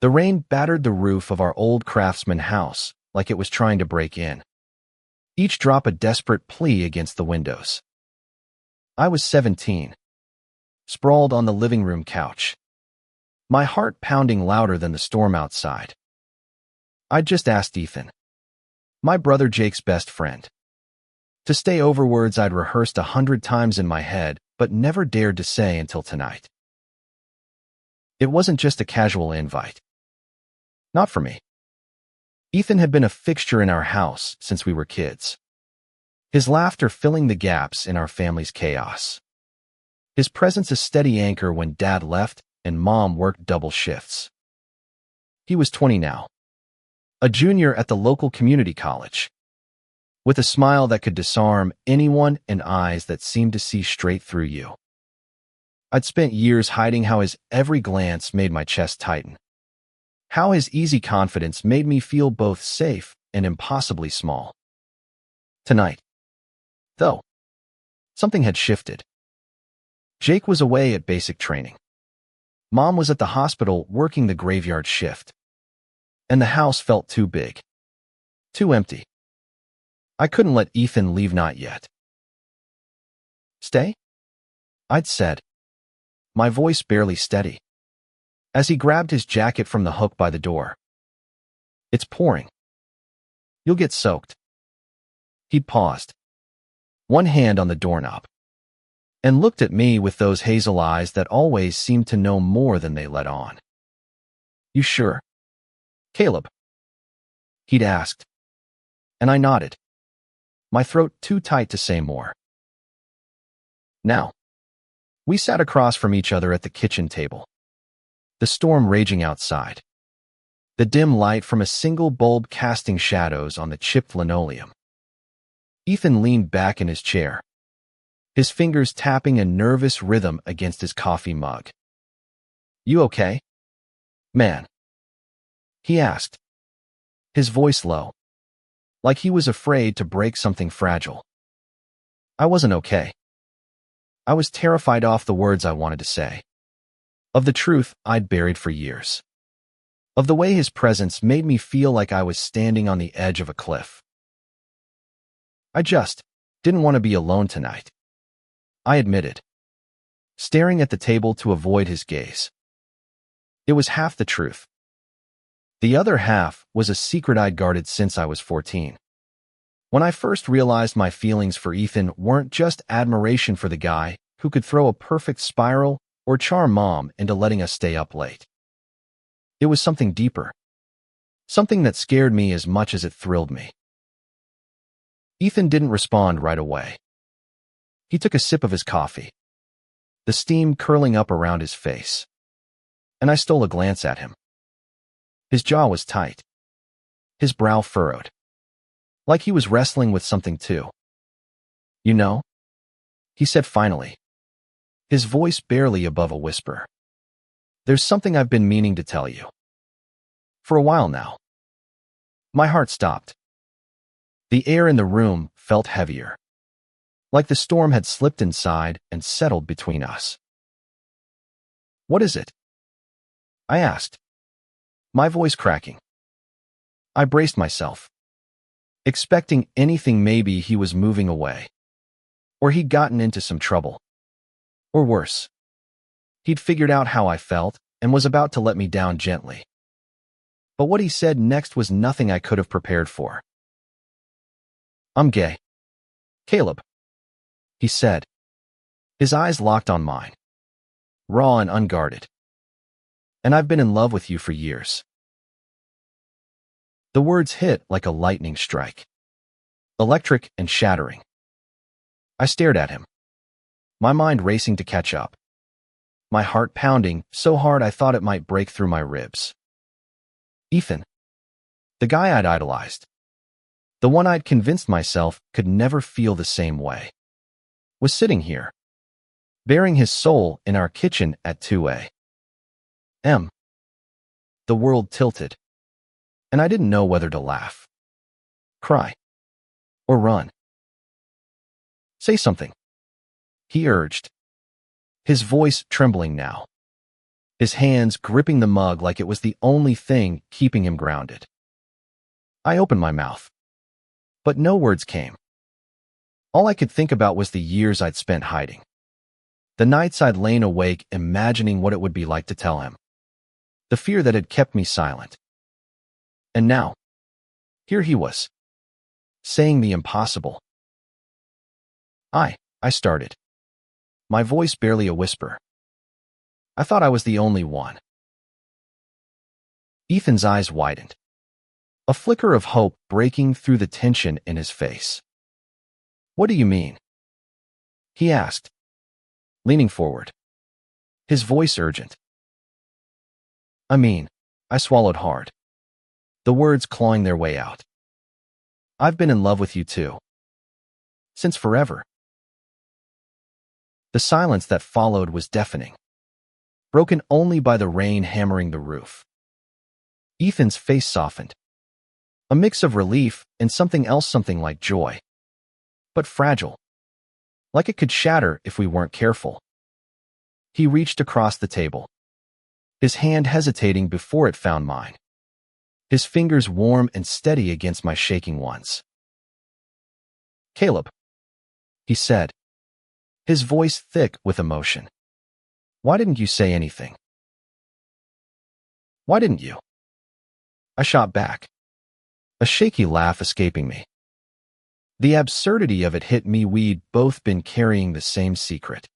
The rain battered the roof of our old craftsman house like it was trying to break in, each drop a desperate plea against the windows. I was 17, sprawled on the living room couch, my heart pounding louder than the storm outside. I'd just asked Ethan, my brother Jake's best friend, to stay over, words I'd rehearsed 100 times in my head but never dared to say until tonight. It wasn't just a casual invite. Not for me. Ethan had been a fixture in our house since we were kids, his laughter filling the gaps in our family's chaos. His presence a steady anchor when Dad left and Mom worked double shifts. He was 20 now, a junior at the local community college, with a smile that could disarm anyone and eyes that seemed to see straight through you. I'd spent years hiding how his every glance made my chest tighten, how his easy confidence made me feel both safe and impossibly small. Tonight, though, something had shifted. Jake was away at basic training. Mom was at the hospital working the graveyard shift. And the house felt too big, too empty. I couldn't let Ethan leave, not yet. Stay? I'd said, my voice barely steady, as he grabbed his jacket from the hook by the door. It's pouring. You'll get soaked. He'd paused, one hand on the doorknob, and looked at me with those hazel eyes that always seemed to know more than they let on. You sure, Caleb? He'd asked, and I nodded, my throat too tight to say more. Now, we sat across from each other at the kitchen table, the storm raging outside, the dim light from a single bulb casting shadows on the chipped linoleum. Ethan leaned back in his chair, his fingers tapping a nervous rhythm against his coffee mug. You okay, man? He asked, his voice low, like he was afraid to break something fragile. I wasn't okay. I was terrified off the words I wanted to say, of the truth I'd buried for years, of the way his presence made me feel like I was standing on the edge of a cliff. I just didn't want to be alone tonight, I admitted, staring at the table to avoid his gaze. It was half the truth. The other half was a secret I'd guarded since I was 14. When I first realized my feelings for Ethan weren't just admiration for the guy who could throw a perfect spiral or charm Mom into letting us stay up late. It was something deeper, something that scared me as much as it thrilled me. Ethan didn't respond right away. He took a sip of his coffee, the steam curling up around his face, and I stole a glance at him. His jaw was tight, his brow furrowed, like he was wrestling with something too. You know, he said finally, his voice barely above a whisper. There's something I've been meaning to tell you. For a while now. My heart stopped. The air in the room felt heavier, like the storm had slipped inside and settled between us. What is it? I asked, my voice cracking. I braced myself, expecting anything. Maybe he was moving away, or he'd gotten into some trouble, or worse, he'd figured out how I felt and was about to let me down gently. But what he said next was nothing I could have prepared for. I'm gay, Caleb, he said, his eyes locked on mine, raw and unguarded. And I've been in love with you for years. The words hit like a lightning strike, electric and shattering. I stared at him, my mind racing to catch up, my heart pounding so hard I thought it might break through my ribs. Ethan, the guy I'd idolized, the one I'd convinced myself could never feel the same way, was sitting here, bearing his soul in our kitchen at 2 a.m. The world tilted, and I didn't know whether to laugh, cry, or run. Say something, he urged, his voice trembling now. his hands gripping the mug like it was the only thing keeping him grounded. I opened my mouth, but no words came. All I could think about was the years I'd spent hiding. The nights I'd lain awake imagining what it would be like to tell him. The fear that had kept me silent. And now, here he was, saying the impossible. I started. My voice barely a whisper. I thought I was the only one. Ethan's eyes widened, a flicker of hope breaking through the tension in his face. What do you mean? He asked, leaning forward, his voice urgent. I swallowed hard, the words clawing their way out. I've been in love with you too. Since forever. The silence that followed was deafening, broken only by the rain hammering the roof. Ethan's face softened, a mix of relief and something else, something like joy, but fragile, like it could shatter if we weren't careful. He reached across the table, his hand hesitating before it found mine, his fingers warm and steady against my shaking ones. Caleb, he said, his voice thick with emotion. Why didn't you say anything? Why didn't you? I shot back, a shaky laugh escaping me. The absurdity of it hit me. We'd both been carrying the same secret,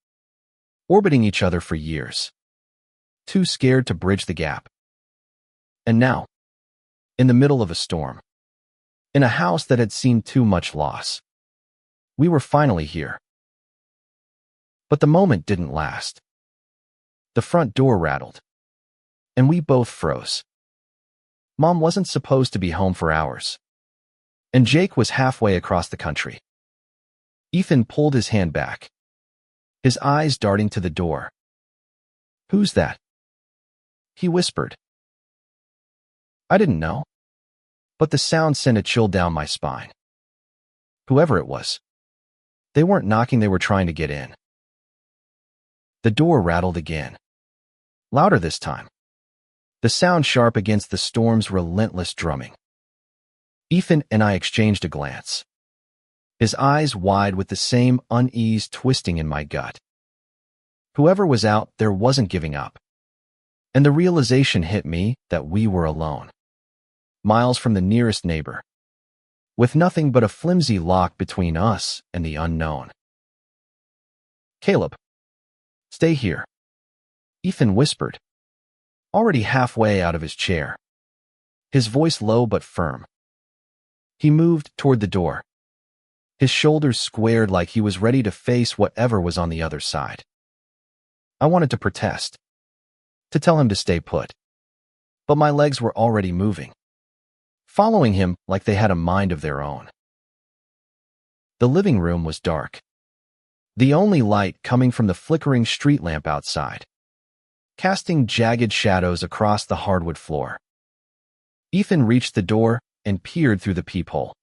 orbiting each other for years, too scared to bridge the gap. And now, in the middle of a storm, in a house that had seen too much loss, we were finally here. But the moment didn't last. The front door rattled, and we both froze. Mom wasn't supposed to be home for hours, and Jake was halfway across the country. Ethan pulled his hand back, his eyes darting to the door. Who's that? He whispered. I didn't know, but the sound sent a chill down my spine. Whoever it was, they weren't knocking, they were trying to get in. The door rattled again, louder this time, the sound sharp against the storm's relentless drumming. Ethan and I exchanged a glance, his eyes wide with the same unease twisting in my gut. Whoever was out there wasn't giving up, and the realization hit me that we were alone, miles from the nearest neighbor, with nothing but a flimsy lock between us and the unknown. Caleb, stay here, Ethan whispered, already halfway out of his chair, his voice low but firm. He moved toward the door, his shoulders squared like he was ready to face whatever was on the other side. I wanted to protest, to tell him to stay put, but my legs were already moving, following him like they had a mind of their own. The living room was dark, the only light coming from the flickering street lamp outside, casting jagged shadows across the hardwood floor. Ethan reached the door and peered through the peephole,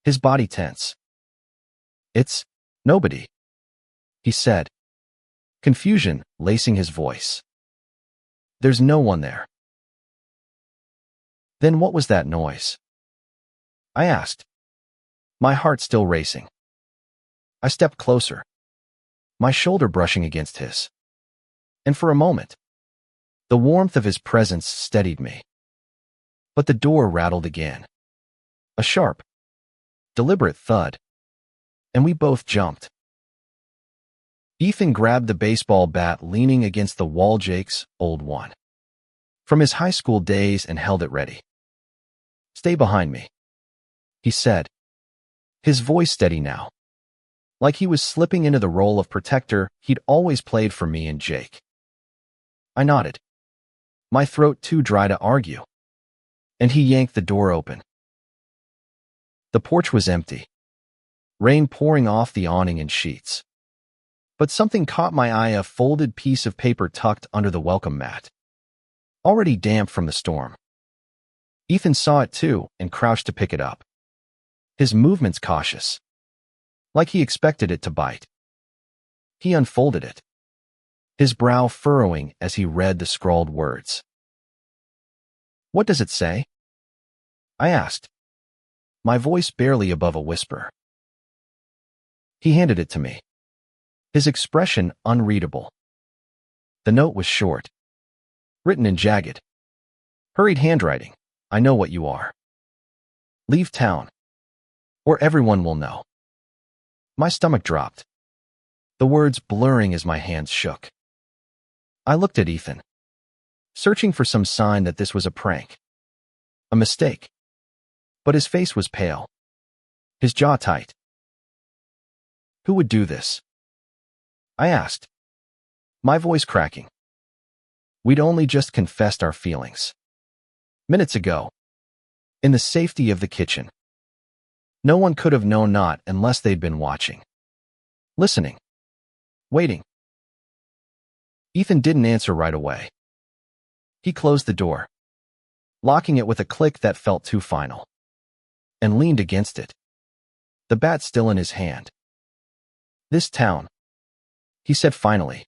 his body tense. It's nobody, he said, confusion lacing his voice. There's no one there. Then what was that noise? I asked, my heart still racing. I stepped closer, my shoulder brushing against his. And for a moment, the warmth of his presence steadied me. But the door rattled again, a sharp, deliberate thud, and we both jumped. Ethan grabbed the baseball bat leaning against the wall, Jake's old one, from his high school days, and held it ready. Stay behind me, he said, his voice steady now, like he was slipping into the role of protector he'd always played for me and Jake. I nodded, my throat too dry to argue, and he yanked the door open. The porch was empty, rain pouring off the awning in sheets. But something caught my eye, a folded piece of paper tucked under the welcome mat, already damp from the storm. Ethan saw it too and crouched to pick it up, his movements cautious, like he expected it to bite. He unfolded it, his brow furrowing as he read the scrawled words. "What does it say?" I asked, my voice barely above a whisper. He handed it to me, his expression unreadable. The note was short, written in jagged, hurried handwriting. "I know what you are. Leave town, or everyone will know." My stomach dropped, the words blurring as my hands shook. I looked at Ethan, searching for some sign that this was a prank, a mistake. But his face was pale, his jaw tight. "Who would do this?" I asked, my voice cracking. We'd only just confessed our feelings. Minutes ago, in the safety of the kitchen. No one could have known, not unless they'd been watching, listening, waiting. Ethan didn't answer right away. He closed the door, locking it with a click that felt too final, and leaned against it, the bat still in his hand. "This town," he said finally,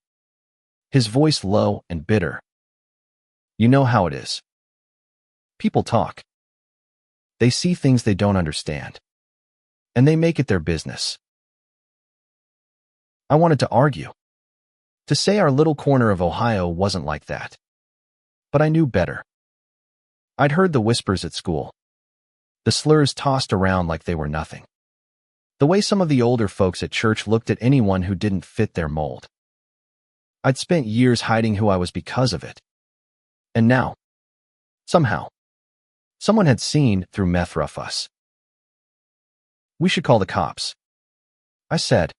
his voice low and bitter. "You know how it is. People talk. They see things they don't understand, and they make it their business." I wanted to argue, to say our little corner of Ohio wasn't like that. But I knew better. I'd heard the whispers at school, the slurs tossed around like they were nothing, the way some of the older folks at church looked at anyone who didn't fit their mold. I'd spent years hiding who I was because of it. And now, somehow, someone had seen through meth rough us. "We should call the cops," I said,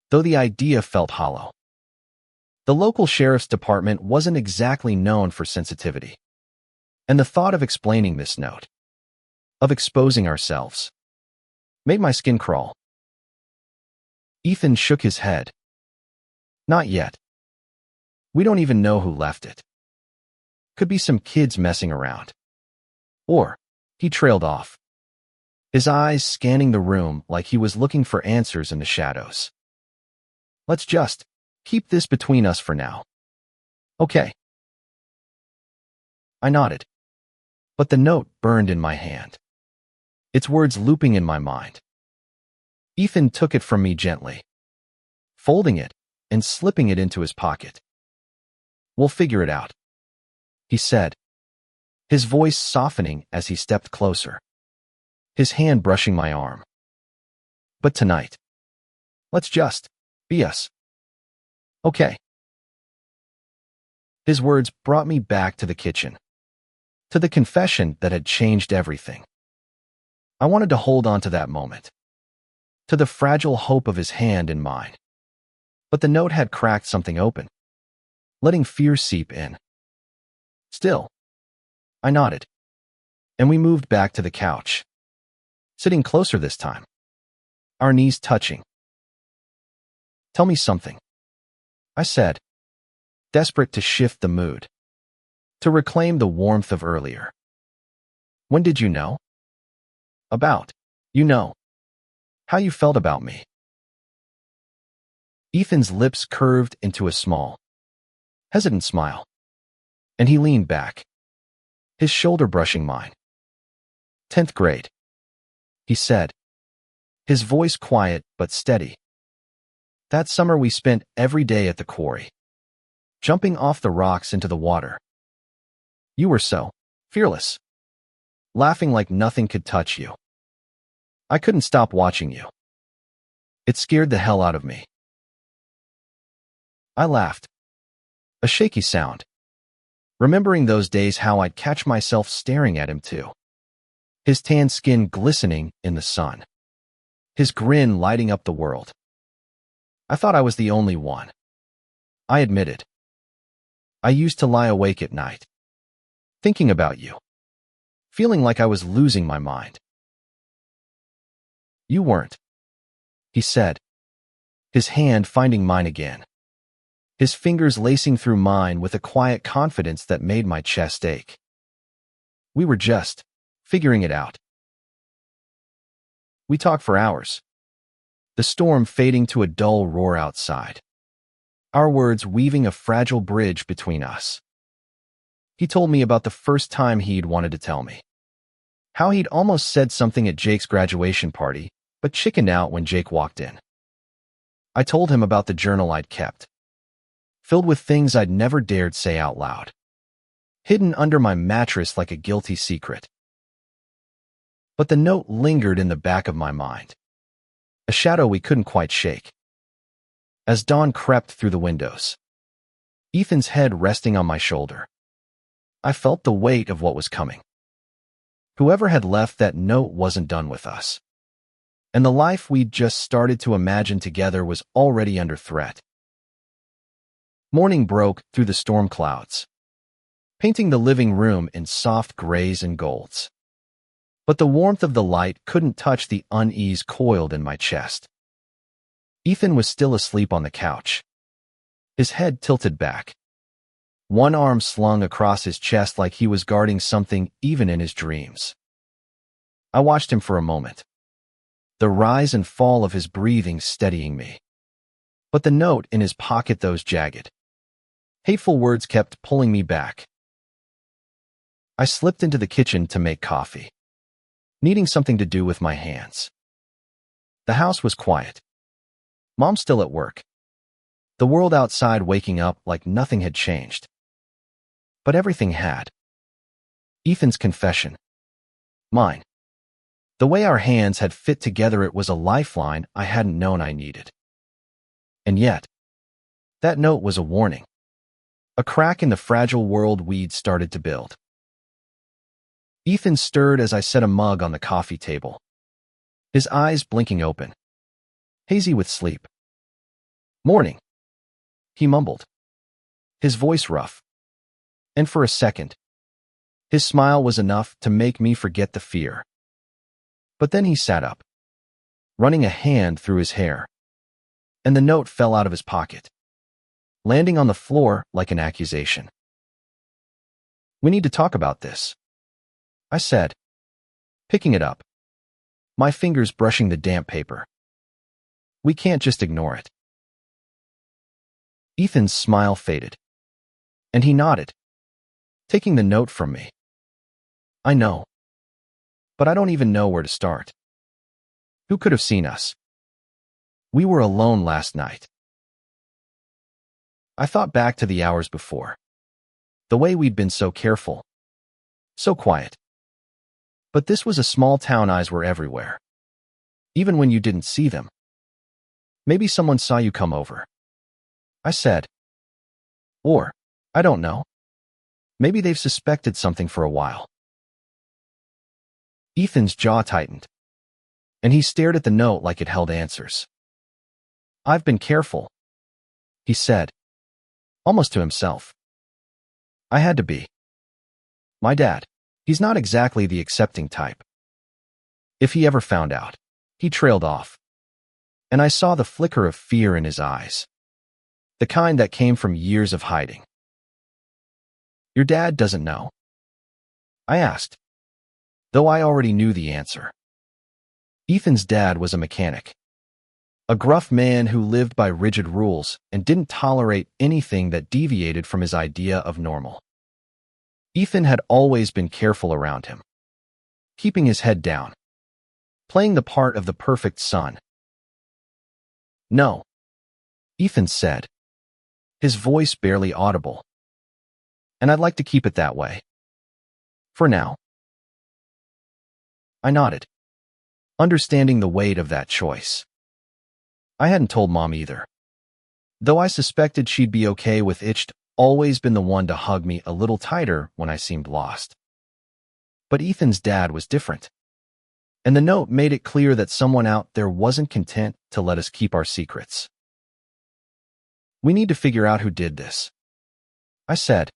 though the idea felt hollow. The local sheriff's department wasn't exactly known for sensitivity, and the thought of explaining this note, of exposing ourselves, made my skin crawl. Ethan shook his head. "Not yet. We don't even know who left it. Could be some kids messing around." Or, he trailed off, his eyes scanning the room like he was looking for answers in the shadows. "Let's just keep this between us for now. Okay." I nodded, but the note burned in my hand, its words looping in my mind. Ethan took it from me gently, folding it and slipping it into his pocket. "We'll figure it out," he said, his voice softening as he stepped closer, his hand brushing my arm. "But tonight, let's just be us. Okay." His words brought me back to the kitchen, to the confession that had changed everything. I wanted to hold on to that moment, to the fragile hope of his hand in mine. But the note had cracked something open, letting fear seep in. Still, I nodded, and we moved back to the couch, sitting closer this time, our knees touching. "Tell me something," I said, desperate to shift the mood, to reclaim the warmth of earlier. "When did you know? About, how you felt about me?" Ethan's lips curved into a small, hesitant smile, and he leaned back, his shoulder brushing mine. "10th grade," he said, his voice quiet but steady. "That summer we spent every day at the quarry, jumping off the rocks into the water. You were so fearless, laughing like nothing could touch you. I couldn't stop watching you. It scared the hell out of me." I laughed, a shaky sound, remembering those days, how I'd catch myself staring at him too, his tan skin glistening in the sun, his grin lighting up the world. I thought I was the only one. I admitted. I used to lie awake at night, thinking about you, feeling like I was losing my mind. "You weren't," he said, his hand finding mine again, his fingers lacing through mine with a quiet confidence that made my chest ache. "We were just figuring it out." We talked for hours, the storm fading to a dull roar outside. our words weaving a fragile bridge between us. He told me about the first time he'd wanted to tell me. How he'd almost said something at Jake's graduation party, but chickened out when Jake walked in. I told him about the journal I'd kept, filled with things I'd never dared say out loud, hidden under my mattress like a guilty secret. But the note lingered in the back of my mind, a shadow we couldn't quite shake. As dawn crept through the windows, Ethan's head resting on my shoulder, I felt the weight of what was coming. Whoever had left that note wasn't done with us, and the life we'd just started to imagine together was already under threat. Morning broke through the storm clouds, painting the living room in soft grays and golds. But the warmth of the light couldn't touch the unease coiled in my chest. Ethan was still asleep on the couch, his head tilted back, one arm slung across his chest like he was guarding something even in his dreams. I watched him for a moment, the rise and fall of his breathing steadying me. But the note in his pocket, those jagged, hateful words kept pulling me back. I slipped into the kitchen to make coffee, needing something to do with my hands. The house was quiet. Mom still at work. The world outside waking up like nothing had changed. But everything had. Ethan's confession. Mine. The way our hands had fit together, it was a lifeline I hadn't known I needed. And yet, that note was a warning. A crack in the fragile world we'd started to build. Ethan stirred as I set a mug on the coffee table, his eyes blinking open, hazy with sleep. Morning, he mumbled, his voice rough. And for a second, his smile was enough to make me forget the fear. But then he sat up, running a hand through his hair, and the note fell out of his pocket, landing on the floor like an accusation. We need to talk about this, I said, picking it up, my fingers brushing the damp paper. We can't just ignore it. Ethan's smile faded, and he nodded, taking the note from me. I know, but I don't even know where to start. Who could have seen us? We were alone last night. I thought back to the hours before, the way we'd been so careful, so quiet. But this was a small town, eyes were everywhere, even when you didn't see them. Maybe someone saw you come over, I said. Or, I don't know. Maybe they've suspected something for a while. Ethan's jaw tightened, and he stared at the note like it held answers. I've been careful, he said, almost to himself. I had to be. My dad, he's not exactly the accepting type. If he ever found out, he trailed off, and I saw the flicker of fear in his eyes, the kind that came from years of hiding. Your dad doesn't know? I asked, though I already knew the answer. Ethan's dad was a mechanic, a gruff man who lived by rigid rules and didn't tolerate anything that deviated from his idea of normal. Ethan had always been careful around him, keeping his head down, playing the part of the perfect son. No, Ethan said, his voice barely audible. And I'd like to keep it that way. For now. I nodded, understanding the weight of that choice. I hadn't told Mom either, though I suspected she'd be okay with it. Always been the one to hug me a little tighter when I seemed lost. But Ethan's dad was different, and the note made it clear that someone out there wasn't content to let us keep our secrets. We need to figure out who did this, I said,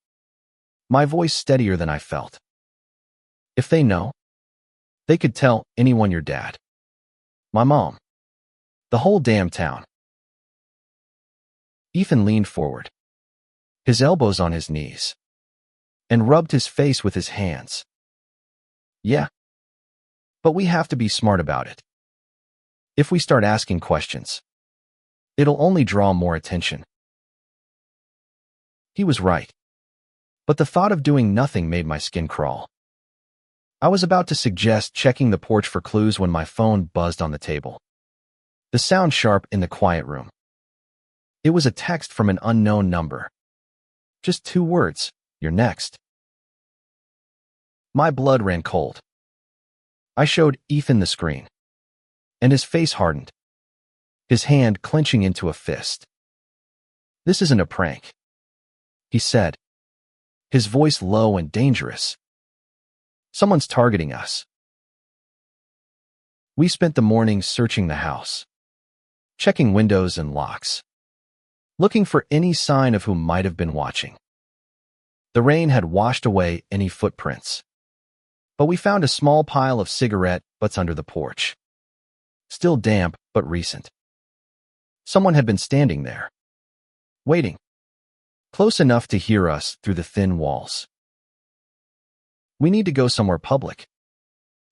my voice steadier than I felt. If they know, they could tell anyone your dad, my mom, the whole damn town. Ethan leaned forward, his elbows on his knees, and rubbed his face with his hands. Yeah, but we have to be smart about it. If we start asking questions, it'll only draw more attention. He was right. But the thought of doing nothing made my skin crawl. I was about to suggest checking the porch for clues when my phone buzzed on the table. The sound sharp in the quiet room. It was a text from an unknown number. Just 2 words, "You're next." My blood ran cold. I showed Ethan the screen, and his face hardened, his hand clenching into a fist. "This isn't a prank," he said, his voice low and dangerous. "Someone's targeting us." We spent the morning searching the house, checking windows and locks, looking for any sign of who might have been watching. The rain had washed away any footprints, but we found a small pile of cigarette butts under the porch. Still damp, but recent. Someone had been standing there, waiting, close enough to hear us through the thin walls. "We need to go somewhere public,"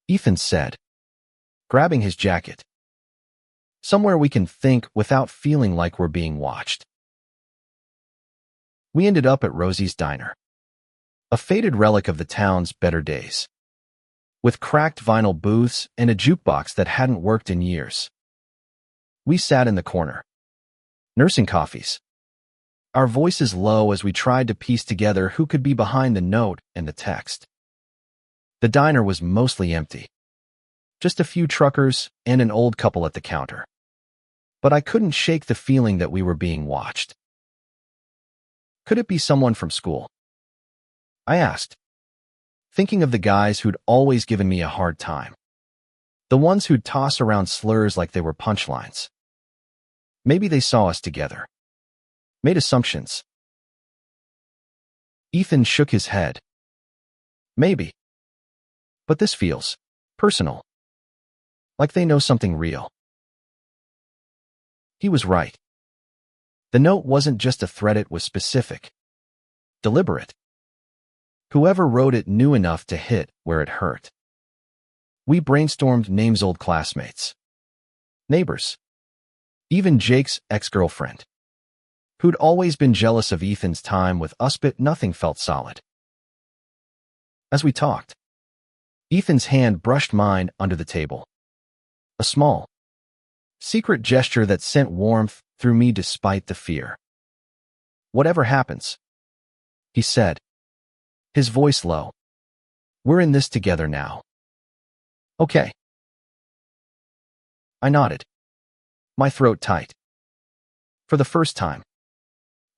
Ethan said, grabbing his jacket. "Somewhere we can think without feeling like we're being watched." We ended up at Rosie's Diner, a faded relic of the town's better days, with cracked vinyl booths and a jukebox that hadn't worked in years. We sat in the corner, nursing coffees, our voices low as we tried to piece together who could be behind the note and the text. The diner was mostly empty, just a few truckers and an old couple at the counter. But I couldn't shake the feeling that we were being watched. Could it be someone from school? I asked, thinking of the guys who'd always given me a hard time, the ones who'd toss around slurs like they were punchlines. Maybe they saw us together, made assumptions. Ethan shook his head. Maybe. But this feels personal, like they know something real. He was right. The note wasn't just a threat, it was specific, deliberate. Whoever wrote it knew enough to hit where it hurt. We brainstormed names: old classmates, neighbors, even Jake's ex-girlfriend, who'd always been jealous of Ethan's time with us, but nothing felt solid. As we talked, Ethan's hand brushed mine under the table, a small, secret gesture that sent warmth through me despite the fear. "Whatever happens," he said, his voice low, "we're in this together now." "Okay." I nodded, my throat tight. For the first time,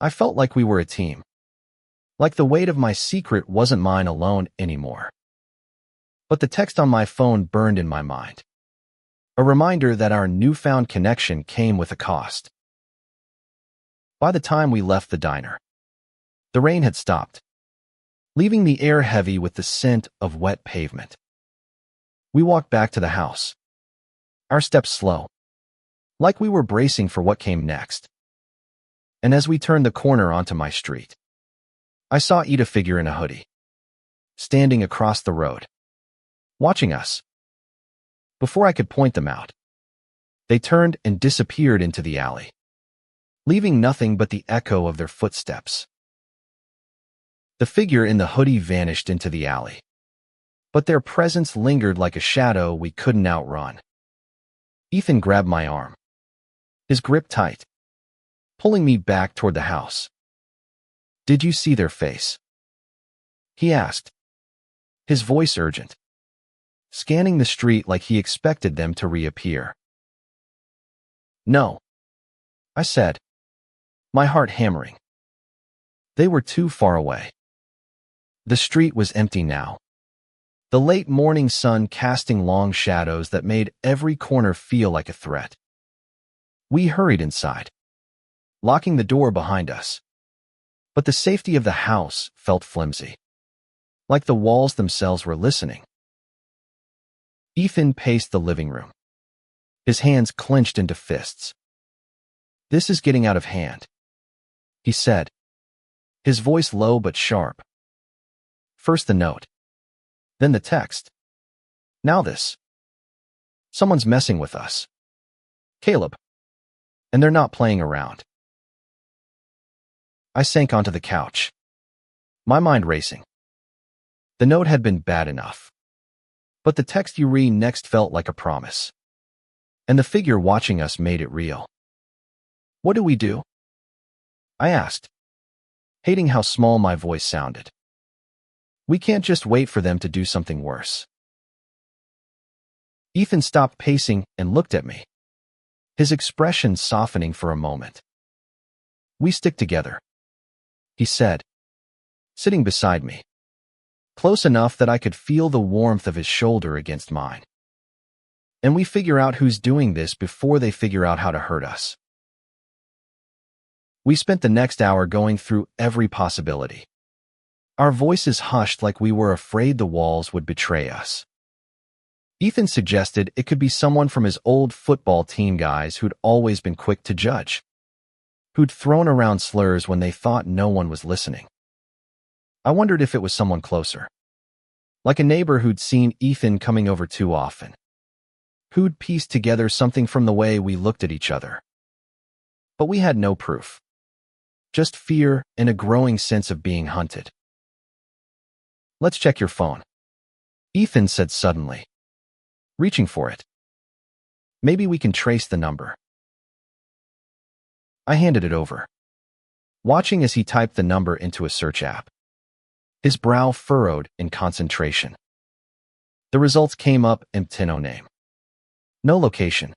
I felt like we were a team, like the weight of my secret wasn't mine alone anymore. But the text on my phone burned in my mind, a reminder that our newfound connection came with a cost. By the time we left the diner, the rain had stopped, leaving the air heavy with the scent of wet pavement. We walked back to the house, our steps slow, like we were bracing for what came next. And as we turned the corner onto my street, I saw Ida figure in a hoodie, standing across the road, watching us. Before I could point them out, they turned and disappeared into the alley, leaving nothing but the echo of their footsteps. The figure in the hoodie vanished into the alley, but their presence lingered like a shadow we couldn't outrun. Ethan grabbed my arm, his grip tight, pulling me back toward the house. "Did you see their face?" he asked, his voice urgent, scanning the street like he expected them to reappear. "No," I said, my heart hammering. They were too far away. The street was empty now, the late morning sun casting long shadows that made every corner feel like a threat. We hurried inside, locking the door behind us. But the safety of the house felt flimsy, like the walls themselves were listening. Ethan paced the living room, his hands clenched into fists. "This is getting out of hand," he said, his voice low but sharp. "First the note, then the text. Now this. Someone's messing with us, Caleb, and they're not playing around." I sank onto the couch, my mind racing. The note had been bad enough, but the text you read next felt like a promise. And the figure watching us made it real. What do we do? I asked, hating how small my voice sounded. We can't just wait for them to do something worse. Ethan stopped pacing and looked at me, his expression softening for a moment. We stick together, he said, sitting beside me, close enough that I could feel the warmth of his shoulder against mine. And we figure out who's doing this before they figure out how to hurt us. We spent the next hour going through every possibility, our voices hushed like we were afraid the walls would betray us. Ethan suggested it could be someone from his old football team guys who'd always been quick to judge, who'd thrown around slurs when they thought no one was listening. I wondered if it was someone closer, like a neighbor who'd seen Ethan coming over too often, who'd pieced together something from the way we looked at each other. But we had no proof, just fear and a growing sense of being hunted. Let's check your phone, Ethan said suddenly, reaching for it. Maybe we can trace the number. I handed it over, watching as he typed the number into a search app, his brow furrowed in concentration. The results came up empty, no name, no location,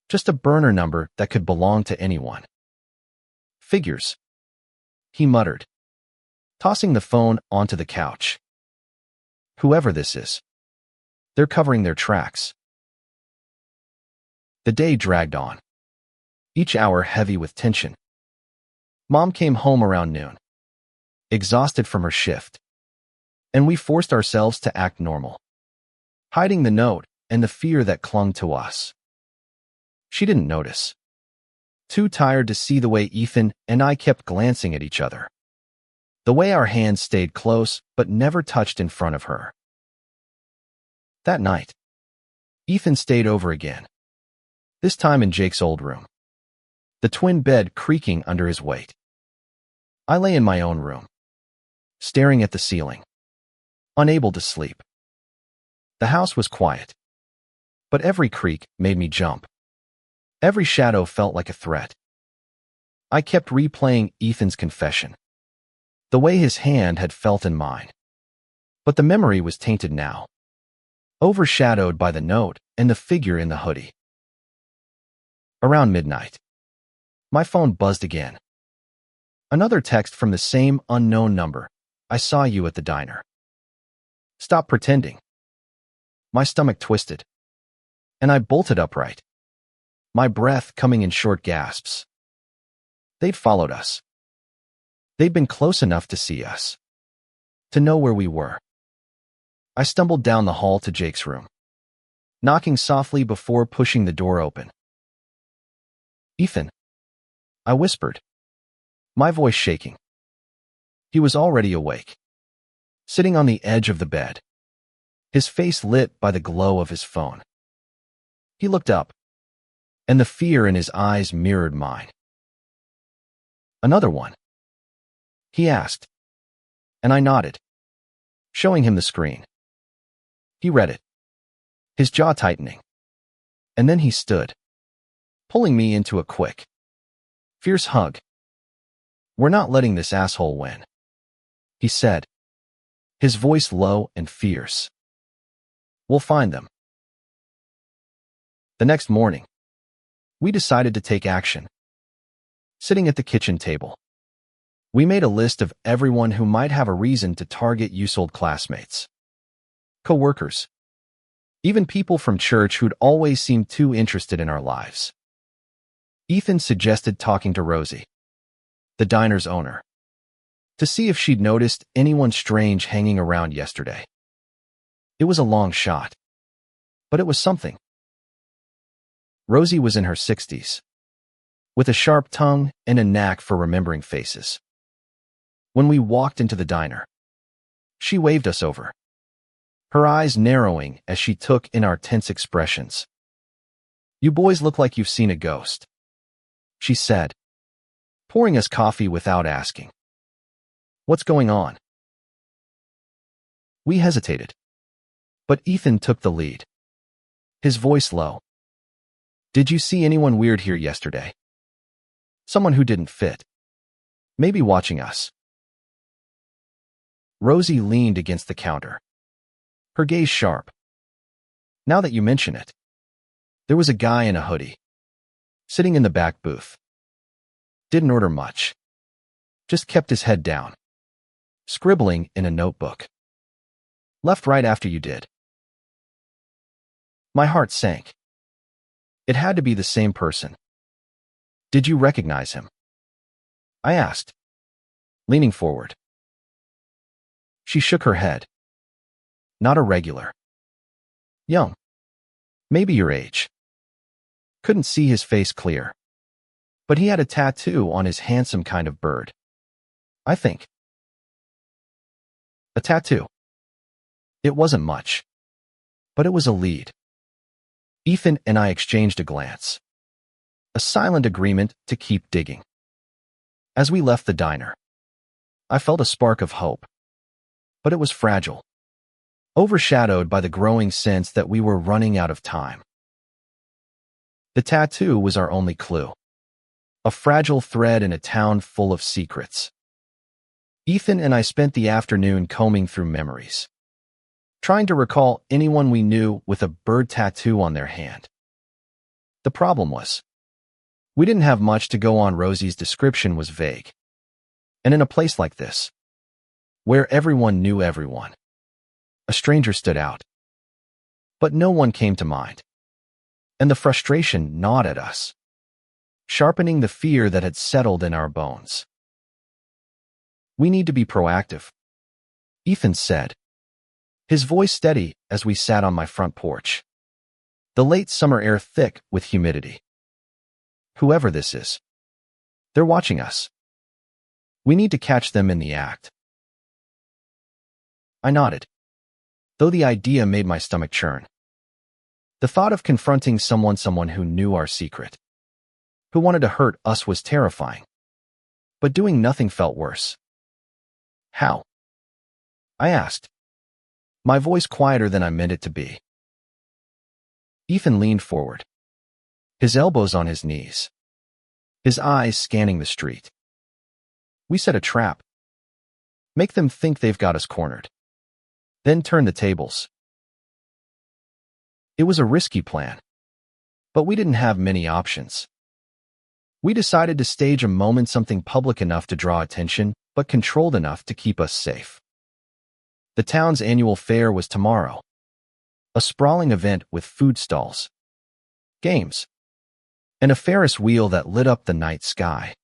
just a burner number that could belong to anyone. Figures, he muttered, tossing the phone onto the couch. Whoever this is, they're covering their tracks. The day dragged on, each hour heavy with tension. Mom came home around noon, exhausted from her shift, and we forced ourselves to act normal, hiding the note and the fear that clung to us. She didn't notice, too tired to see the way Ethan and I kept glancing at each other, the way our hands stayed close but never touched in front of her. That night, Ethan stayed over again, this time in Jake's old room, the twin bed creaking under his weight. I lay in my own room, staring at the ceiling, unable to sleep. The house was quiet, but every creak made me jump. Every shadow felt like a threat. I kept replaying Ethan's confession, the way his hand had felt in mine. But the memory was tainted now, overshadowed by the note and the figure in the hoodie. Around midnight, my phone buzzed again. Another text from the same unknown number. I saw you at the diner. Stop pretending. My stomach twisted, and I bolted upright, my breath coming in short gasps. They'd followed us. They'd been close enough to see us, to know where we were. I stumbled down the hall to Jake's room, knocking softly before pushing the door open. Ethan, I whispered, my voice shaking. He was already awake, sitting on the edge of the bed, his face lit by the glow of his phone. He looked up, and the fear in his eyes mirrored mine. Another one? He asked, and I nodded, showing him the screen. He read it, his jaw tightening, and then he stood, pulling me into a quick, fierce hug. We're not letting this asshole win, he said, his voice low and fierce. We'll find them. The next morning, we decided to take action. Sitting at the kitchen table, we made a list of everyone who might have a reason to target old classmates, co-workers, even people from church who'd always seemed too interested in our lives. Ethan suggested talking to Rosie, the diner's owner, to see if she'd noticed anyone strange hanging around yesterday. It was a long shot, but it was something. Rosie was in her 60s, with a sharp tongue and a knack for remembering faces. When we walked into the diner, she waved us over, her eyes narrowing as she took in our tense expressions. You boys look like you've seen a ghost, she said, pouring us coffee without asking. "What's going on?" We hesitated. But Ethan took the lead. His voice low. "Did you see anyone weird here yesterday? Someone who didn't fit? Maybe watching us?" Rosie leaned against the counter, her gaze sharp. "Now that you mention it, there was a guy in a hoodie, sitting in the back booth. Didn't order much. Just kept his head down, scribbling in a notebook. Left right after you did." My heart sank. It had to be the same person. "Did you recognize him?" I asked, leaning forward. She shook her head. "Not a regular. Young. Maybe your age." Couldn't see his face clear, but he had a tattoo on his handsome kind of bird, I think. A tattoo. It wasn't much, but it was a lead. Ethan and I exchanged a glance, a silent agreement to keep digging. As we left the diner, I felt a spark of hope, but it was fragile, overshadowed by the growing sense that we were running out of time. The tattoo was our only clue, a fragile thread in a town full of secrets. Ethan and I spent the afternoon combing through memories, trying to recall anyone we knew with a bird tattoo on their hand. The problem was, we didn't have much to go on. Rosie's description was vague. And in a place like this, where everyone knew everyone, a stranger stood out. But no one came to mind. And the frustration gnawed at us, sharpening the fear that had settled in our bones. "We need to be proactive," Ethan said, his voice steady as we sat on my front porch, the late summer air thick with humidity. "Whoever this is, they're watching us. We need to catch them in the act." I nodded, though the idea made my stomach churn. The thought of confronting someone who knew our secret, who wanted to hurt us, was terrifying. But doing nothing felt worse. "How?" I asked, my voice quieter than I meant it to be. Ethan leaned forward, his elbows on his knees, his eyes scanning the street. "We set a trap. Make them think they've got us cornered. Then turn the tables." It was a risky plan, but we didn't have many options. We decided to stage a moment, something public enough to draw attention, but controlled enough to keep us safe. The town's annual fair was tomorrow, a sprawling event with food stalls, games, and a Ferris wheel that lit up the night sky.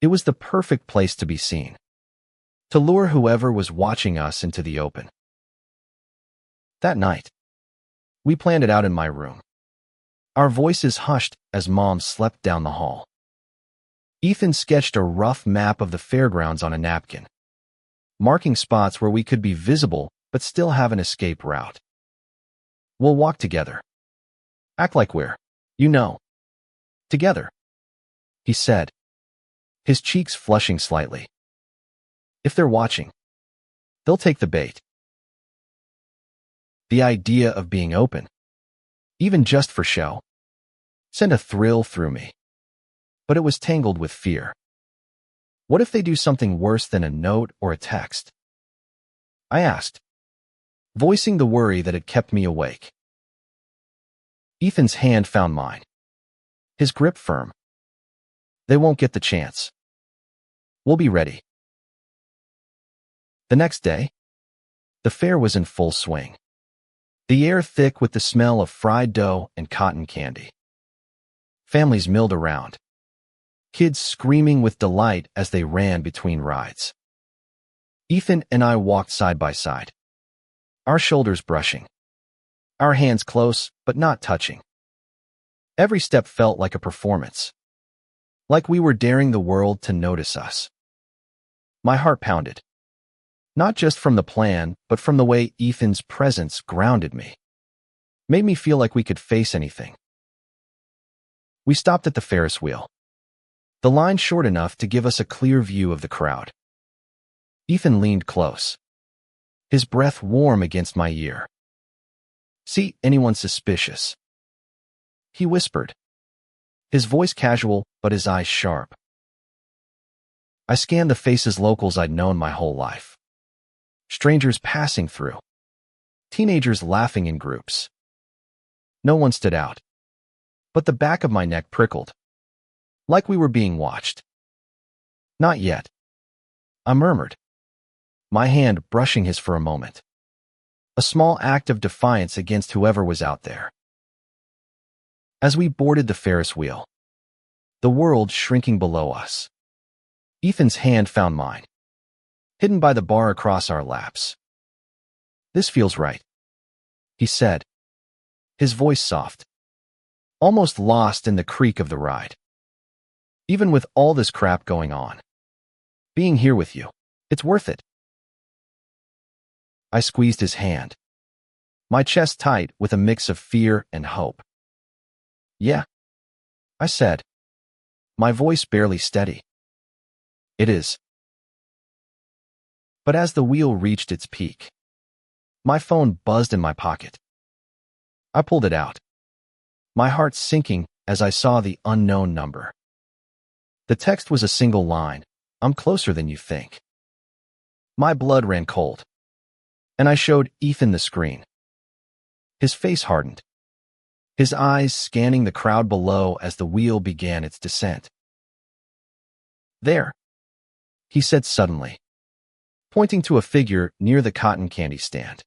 It was the perfect place to be seen, to lure whoever was watching us into the open. That night, we planned it out in my room, our voices hushed as Mom slept down the hall. Ethan sketched a rough map of the fairgrounds on a napkin, marking spots where we could be visible but still have an escape route. "We'll walk together. Act like we're, together," he said, his cheeks flushing slightly. "If they're watching, they'll take the bait." The idea of being open, even just for show, sent a thrill through me, but it was tangled with fear. What if they do something worse than a note or a text? I asked, voicing the worry that had kept me awake. Ethan's hand found mine, his grip firm. "They won't get the chance. We'll be ready." The next day, the fair was in full swing, the air thick with the smell of fried dough and cotton candy. Families milled around, kids screaming with delight as they ran between rides. Ethan and I walked side by side, our shoulders brushing, our hands close but not touching. Every step felt like a performance, like we were daring the world to notice us. My heart pounded, not just from the plan, but from the way Ethan's presence grounded me, made me feel like we could face anything. We stopped at the Ferris wheel, the line short enough to give us a clear view of the crowd. Ethan leaned close, his breath warm against my ear. "See anyone suspicious?" he whispered, his voice casual but his eyes sharp. I scanned the faces locals I'd known my whole life. Strangers passing through. Teenagers laughing in groups. No one stood out. But the back of my neck prickled, like we were being watched. "Not yet," I murmured, my hand brushing his for a moment. A small act of defiance against whoever was out there. As we boarded the Ferris wheel, the world shrinking below us, Ethan's hand found mine, hidden by the bar across our laps. "This feels right," he said, his voice soft, almost lost in the creak of the ride. "Even with all this crap going on, being here with you, it's worth it." I squeezed his hand, my chest tight with a mix of fear and hope. "Yeah," I said, my voice barely steady. "It is." But as the wheel reached its peak, my phone buzzed in my pocket. I pulled it out, my heart sinking as I saw the unknown number. The text was a single line, "I'm closer than you think." My blood ran cold, and I showed Ethan the screen. His face hardened, his eyes scanning the crowd below as the wheel began its descent. "There," he said suddenly, pointing to a figure near the cotton candy stand,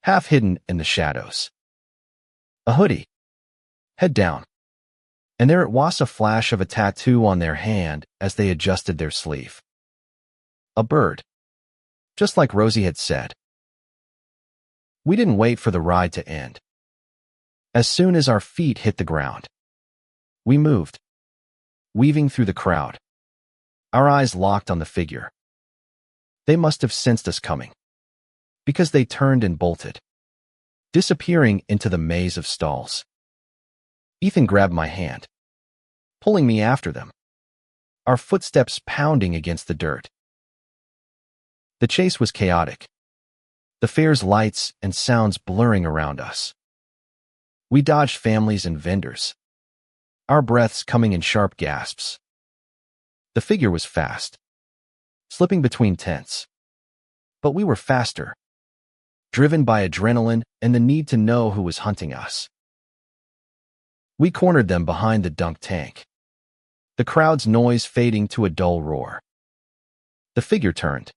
half hidden in the shadows. A hoodie, head down, and there it was, a flash of a tattoo on their hand as they adjusted their sleeve. A bird, just like Rosie had said. We didn't wait for the ride to end. As soon as our feet hit the ground, we moved, weaving through the crowd, our eyes locked on the figure. They must have sensed us coming, because they turned and bolted, disappearing into the maze of stalls. Ethan grabbed my hand, pulling me after them, our footsteps pounding against the dirt. The chase was chaotic, the fair's lights and sounds blurring around us. We dodged families and vendors, our breaths coming in sharp gasps. The figure was fast, slipping between tents. But we were faster, driven by adrenaline and the need to know who was hunting us. We cornered them behind the dunk tank, the crowd's noise fading to a dull roar. The figure turned,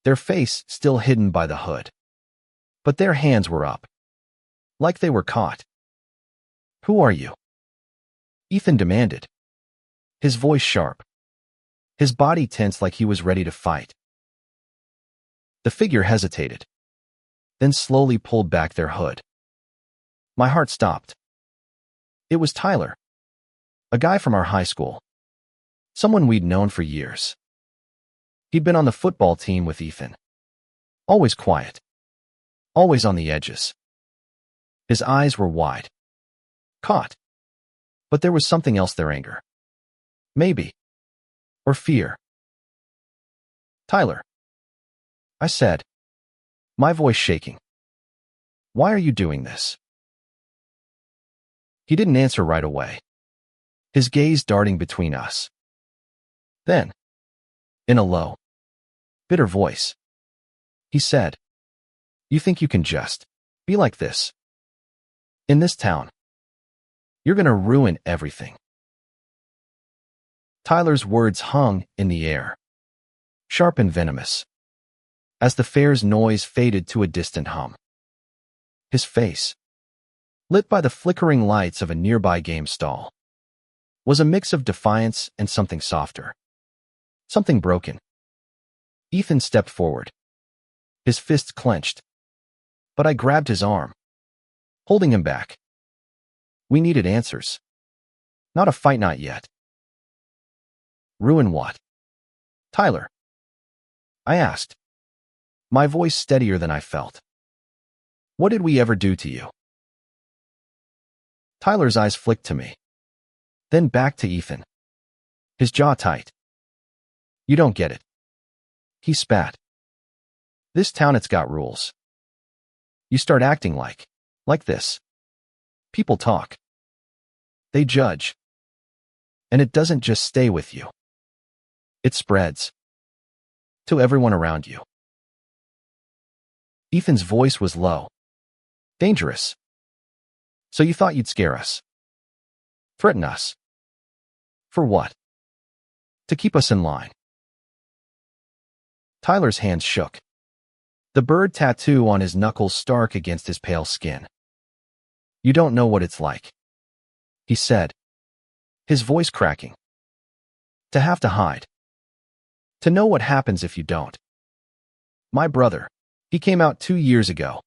their face still hidden by the hood. But their hands were up, like they were caught. "Who are you?" Ethan demanded, his voice sharp, his body tense like he was ready to fight. The figure hesitated, then slowly pulled back their hood. My heart stopped. It was Tyler, a guy from our high school, someone we'd known for years. He'd been on the football team with Ethan, always quiet, always on the edges. His eyes were wide, caught, but there was something else there, anger, maybe, or fear. "Tyler," I said, my voice shaking. "Why are you doing this?" He didn't answer right away, his gaze darting between us. Then, in a low, bitter voice, he said, "You think you can just be like this? In this town, you're gonna ruin everything." Tyler's words hung in the air, sharp and venomous, as the fair's noise faded to a distant hum. His face, lit by the flickering lights of a nearby game stall, was a mix of defiance and something softer, something broken. Ethan stepped forward, his fists clenched, but I grabbed his arm, holding him back. We needed answers. Not a fight, not yet. "Ruin what, Tyler?" I asked, my voice steadier than I felt. "What did we ever do to you?" Tyler's eyes flicked to me, then back to Ethan, his jaw tight. You don't get it. He spat. This town, it's got rules. You start acting like this. People talk. They judge. And it doesn't just stay with you. It spreads. To everyone around you. Ethan's voice was low. Dangerous. So you thought you'd scare us. Threaten us. For what? To keep us in line. Tyler's hands shook. The bird tattoo on his knuckles stark against his pale skin. You don't know what it's like, he said, his voice cracking. To have to hide. To know what happens if you don't. My brother, he came out 2 years ago.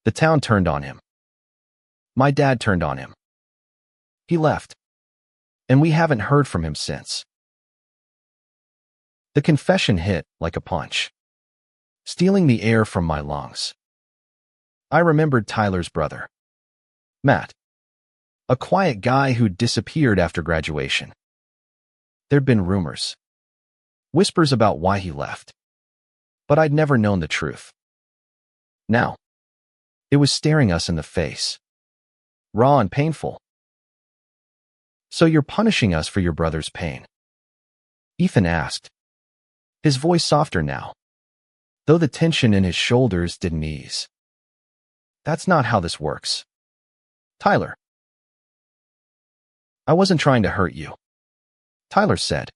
The town turned on him. My dad turned on him. He left. And we haven't heard from him since. The confession hit like a punch, stealing the air from my lungs. I remembered Tyler's brother, Matt, a quiet guy who'd disappeared after graduation. There'd been rumors, whispers about why he left, but I'd never known the truth. Now, it was staring us in the face, raw and painful. So you're punishing us for your brother's pain? Ethan asked, his voice softer now, though the tension in his shoulders didn't ease. That's not how this works. Tyler. I wasn't trying to hurt you, Tyler said,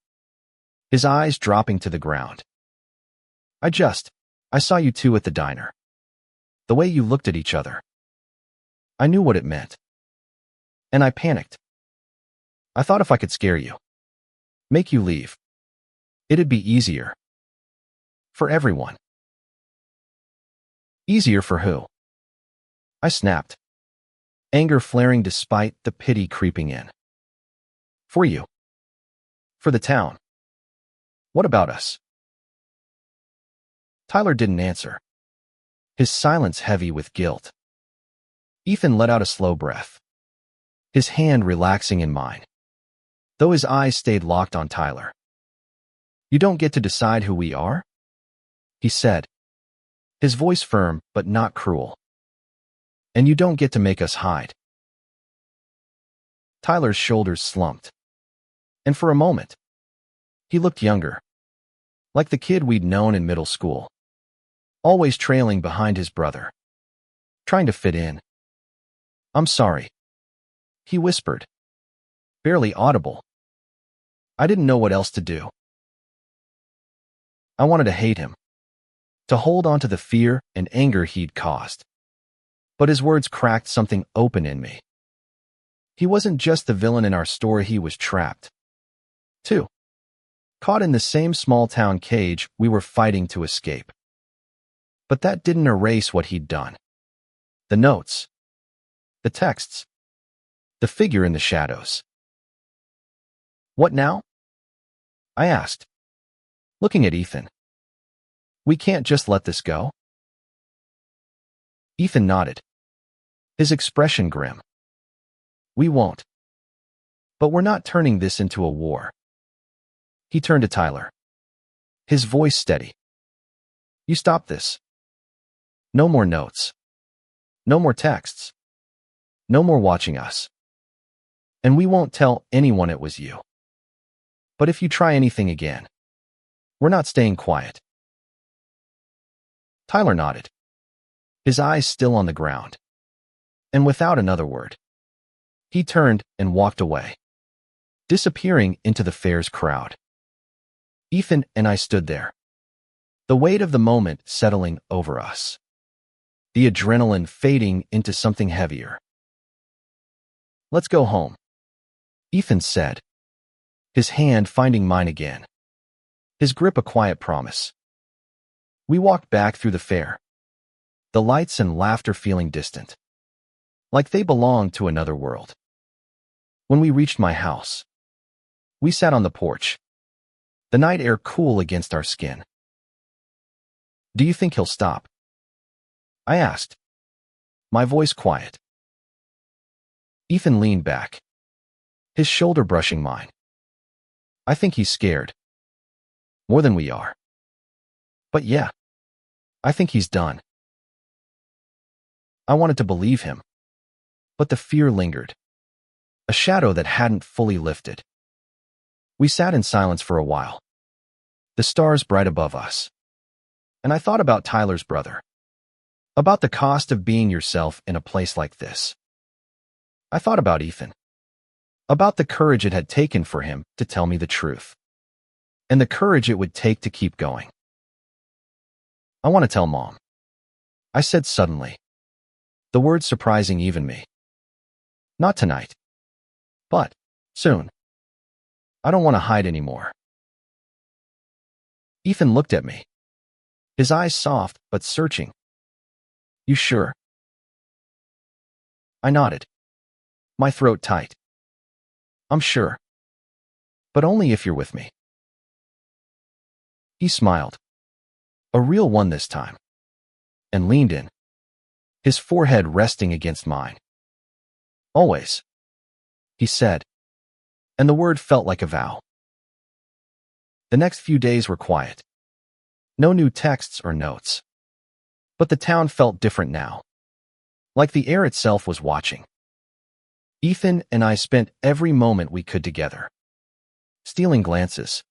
his eyes dropping to the ground. I saw you two at the diner. The way you looked at each other. I knew what it meant. And I panicked. I thought if I could scare you, make you leave, it'd be easier. For everyone. Easier for who? I snapped, anger flaring despite the pity creeping in. For you. For the town. What about us? Tyler didn't answer, his silence heavy with guilt. Ethan let out a slow breath, his hand relaxing in mine, though his eyes stayed locked on Tyler. You don't get to decide who we are? He said, his voice firm but not cruel. And you don't get to make us hide. Tyler's shoulders slumped, and for a moment, he looked younger, like the kid we'd known in middle school, always trailing behind his brother, trying to fit in. I'm sorry, he whispered, barely audible. I didn't know what else to do. I wanted to hate him, to hold on to the fear and anger he'd caused. But his words cracked something open in me. He wasn't just the villain in our story, he was trapped, too. Caught in the same small-town cage we were fighting to escape. But that didn't erase what he'd done. The notes. The texts. The figure in the shadows. What now? I asked, looking at Ethan. We can't just let this go. Ethan nodded, his expression grim. We won't. But we're not turning this into a war. He turned to Tyler, his voice steady. You stop this. No more notes. No more texts. No more watching us. And we won't tell anyone it was you. But if you try anything again, we're not staying quiet. Tyler nodded, his eyes still on the ground. And without another word, he turned and walked away, disappearing into the fair's crowd. Ethan and I stood there, the weight of the moment settling over us, the adrenaline fading into something heavier. Let's go home, Ethan said, his hand finding mine again, his grip a quiet promise. We walked back through the fair, the lights and laughter feeling distant, like they belonged to another world. When we reached my house, we sat on the porch, the night air cool against our skin. Do you think he'll stop? I asked, my voice quiet. Ethan leaned back, his shoulder brushing mine. I think he's scared. More than we are. But yeah, I think he's done. I wanted to believe him. But the fear lingered. A shadow that hadn't fully lifted. We sat in silence for a while. The stars bright above us. And I thought about Tyler's brother. About the cost of being yourself in a place like this. I thought about Ethan. About the courage it had taken for him to tell me the truth. And the courage it would take to keep going. I want to tell Mom. I said suddenly. The word surprising even me. Not tonight. But soon. I don't want to hide anymore. Ethan looked at me. His eyes soft but searching. You sure? I nodded. My throat tight. I'm sure. But only if you're with me. He smiled. A real one this time. And leaned in. His forehead resting against mine. Always. He said. And the word felt like a vow. The next few days were quiet. No new texts or notes. But the town felt different now. Like the air itself was watching. Ethan and I spent every moment we could together. Stealing glances.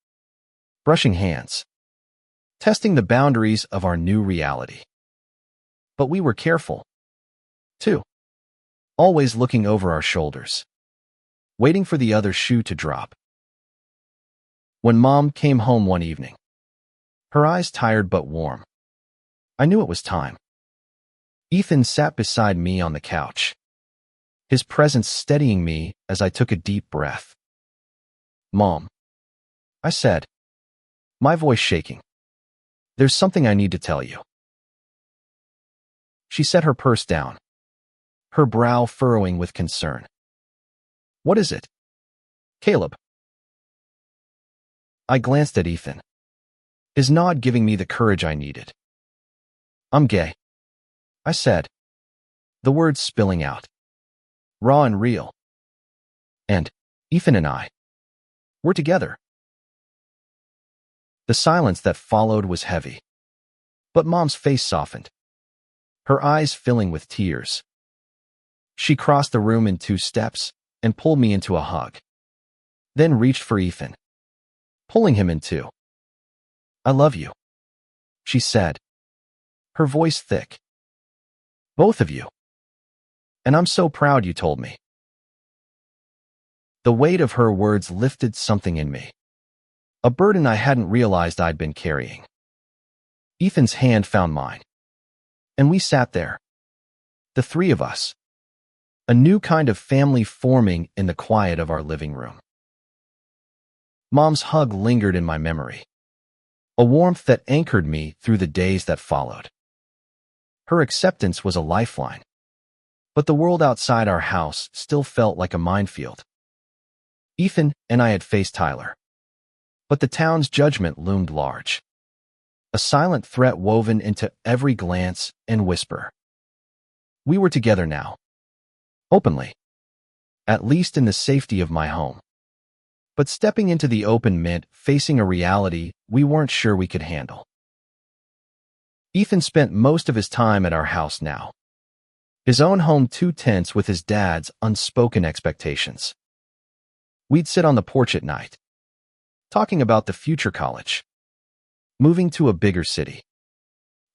Brushing hands. Testing the boundaries of our new reality. But we were careful. Too. Always looking over our shoulders. Waiting for the other shoe to drop. When Mom came home one evening. Her eyes tired but warm. I knew it was time. Ethan sat beside me on the couch. His presence steadying me as I took a deep breath. Mom. I said. My voice shaking. There's something I need to tell you. She set her purse down. Her brow furrowing with concern. What is it? Caleb. I glanced at Ethan. His nod giving me the courage I needed. I'm gay. I said. The words spilling out. Raw and real. And Ethan and I. We're together. The silence that followed was heavy. But Mom's face softened. Her eyes filling with tears. She crossed the room in 2 steps and pulled me into a hug. Then reached for Ethan. Pulling him in too. I love you. She said. Her voice thick. Both of you. And I'm so proud you told me. The weight of her words lifted something in me. A burden I hadn't realized I'd been carrying. Ethan's hand found mine. And we sat there. The 3 of us. A new kind of family forming in the quiet of our living room. Mom's hug lingered in my memory. A warmth that anchored me through the days that followed. Her acceptance was a lifeline. But the world outside our house still felt like a minefield. Ethan and I had faced Tyler. But the town's judgment loomed large. A silent threat woven into every glance and whisper. We were together now. Openly. At least in the safety of my home. But stepping into the open meant facing a reality we weren't sure we could handle. Ethan spent most of his time at our house now. His own home too tense with his dad's unspoken expectations. We'd sit on the porch at night. Talking about the future college. Moving to a bigger city.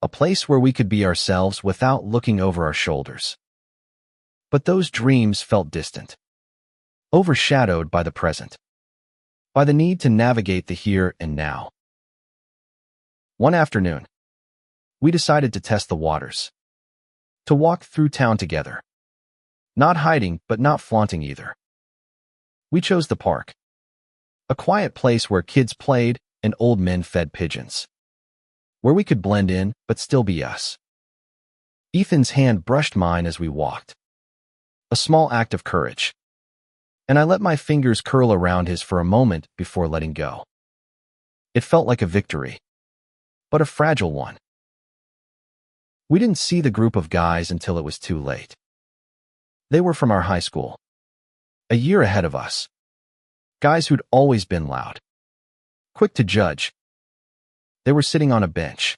A place where we could be ourselves without looking over our shoulders. But those dreams felt distant. Overshadowed by the present. By the need to navigate the here and now. One afternoon, we decided to test the waters. To walk through town together. Not hiding, but not flaunting either. We chose the park. A quiet place where kids played and old men fed pigeons. Where we could blend in, but still be us. Ethan's hand brushed mine as we walked. A small act of courage. And I let my fingers curl around his for a moment before letting go. It felt like a victory. But a fragile one. We didn't see the group of guys until it was too late. They were from our high school. A year ahead of us. Guys who'd always been loud. quick to judge. They were sitting on a bench,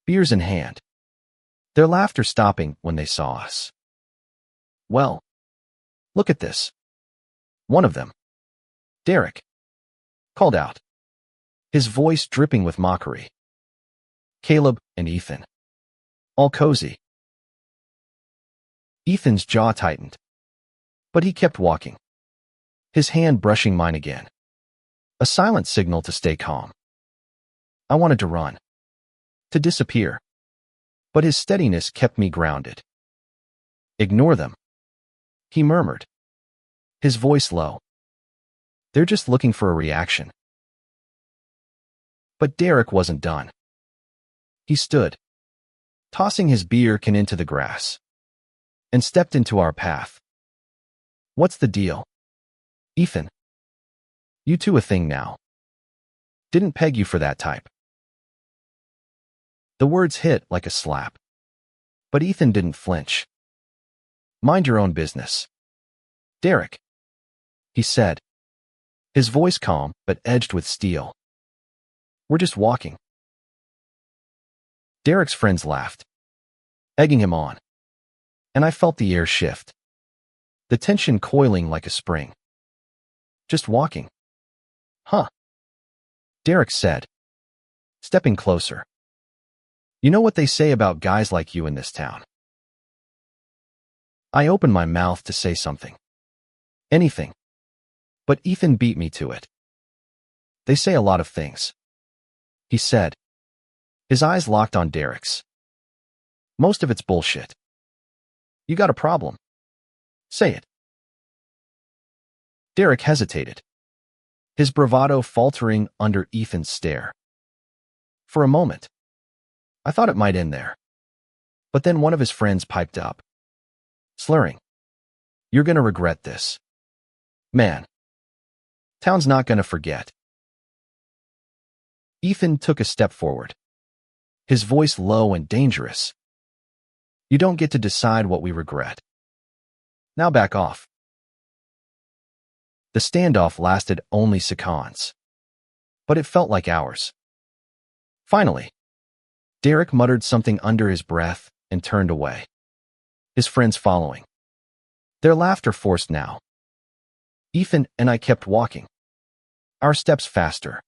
beers in hand, their laughter stopping when they saw us. "Well, look at this." One of them, Derek, called out, his voice dripping with mockery. "Caleb and Ethan. All cozy." Ethan's jaw tightened, but he kept walking, his hand brushing mine again, a silent signal to stay calm. I wanted to run, to disappear, but his steadiness kept me grounded. "Ignore them," he murmured, his voice low. "They're just looking for a reaction." But Derek wasn't done. He stood, tossing his beer can into the grass, and stepped into our path. "What's the deal, Ethan? You two a thing now? Didn't peg you for that type." The words hit like a slap, but Ethan didn't flinch. "Mind your own business, Derek," he said, his voice calm but edged with steel. "We're just walking." Derek's friends laughed, egging him on, and I felt the air shift, the tension coiling like a spring. "Just walking, huh?" Derek said, stepping closer. "You know what they say about guys like you in this town?" I opened my mouth to say something, anything, but Ethan beat me to it. "They say a lot of things," he said, his eyes locked on Derek's. "Most of it's bullshit. You got a problem? Say it." Derek hesitated, his bravado faltering under Ethan's stare. For a moment, I thought it might end there. But then one of his friends piped up, slurring, "You're gonna regret this. Man, town's not gonna forget." Ethan took a step forward, his voice low and dangerous. "You don't get to decide what we regret. Now back off." The standoff lasted only seconds, but it felt like hours. Finally, Derek muttered something under his breath and turned away, his friends following, their laughter forced now. Ethan and I kept walking, our steps faster,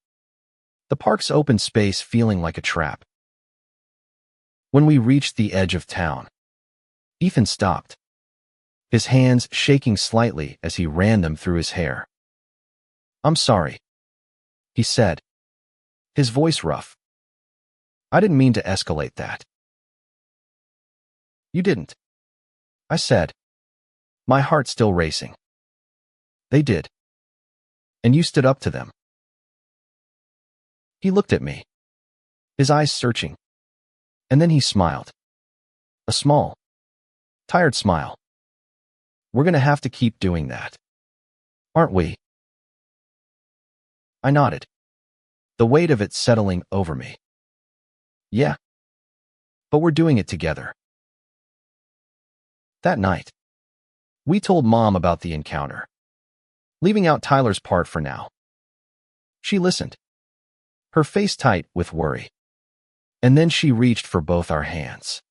the park's open space feeling like a trap. When we reached the edge of town, Ethan stopped, his hands shaking slightly as he ran them through his hair. "I'm sorry," he said, his voice rough. "I didn't mean to escalate that." "You didn't," I said, my heart still racing. "They did. And you stood up to them." He looked at me, his eyes searching, and then he smiled. A small, tired smile. "We're gonna have to keep doing that, aren't we?" I nodded, the weight of it settling over me. "Yeah. But we're doing it together." That night, we told Mom about the encounter, leaving out Tyler's part for now. She listened, her face tight with worry, and then she reached for both our hands.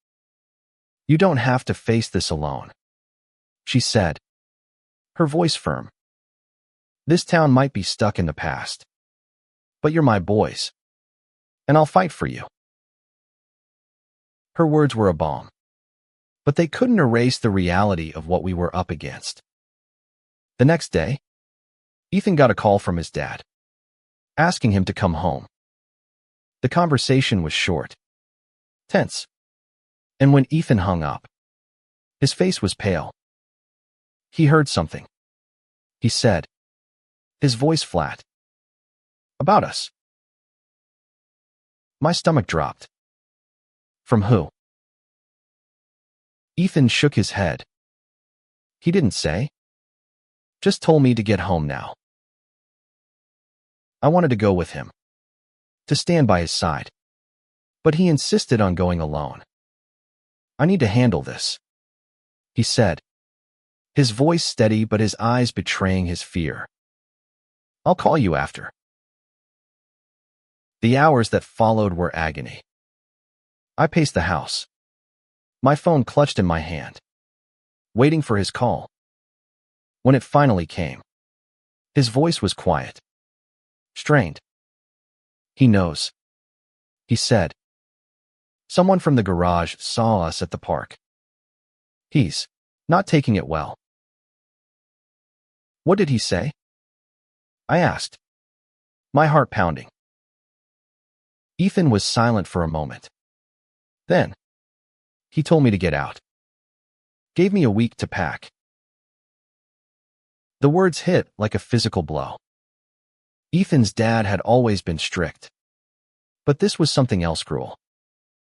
"You don't have to face this alone," she said, her voice firm. "This town might be stuck in the past, but you're my boys, and I'll fight for you." Her words were a balm, but they couldn't erase the reality of what we were up against. The next day, Ethan got a call from his dad, asking him to come home. The conversation was short, tense, and when Ethan hung up, his face was pale. "He heard something," he said, his voice flat. "About us." My stomach dropped. "From who?" Ethan shook his head. "He didn't say. Just told me to get home now." I wanted to go with him, to stand by his side, but he insisted on going alone. "I need to handle this," he said, his voice steady but his eyes betraying his fear. "I'll call you after." The hours that followed were agony. I paced the house, my phone clutched in my hand, waiting for his call. When it finally came, his voice was quiet, strained. "He knows," he said. "Someone from the garage saw us at the park. He's not taking it well." "What did he say?" I asked, my heart pounding. Ethan was silent for a moment. Then, he told me to get out. Gave me a week to pack. The words hit like a physical blow. Ethan's dad had always been strict, but this was something else cruel.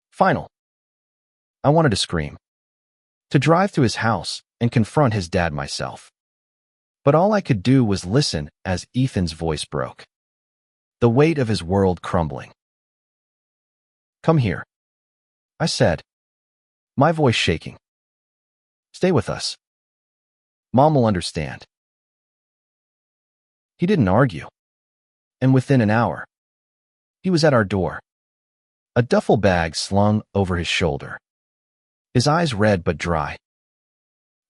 Final. I wanted to scream, to drive to his house and confront his dad myself. But all I could do was listen as Ethan's voice broke, the weight of his world crumbling. "Come here," I said, my voice shaking. "Stay with us. Mom will understand." He didn't argue, and within an hour, he was at our door, a duffel bag slung over his shoulder, his eyes red but dry.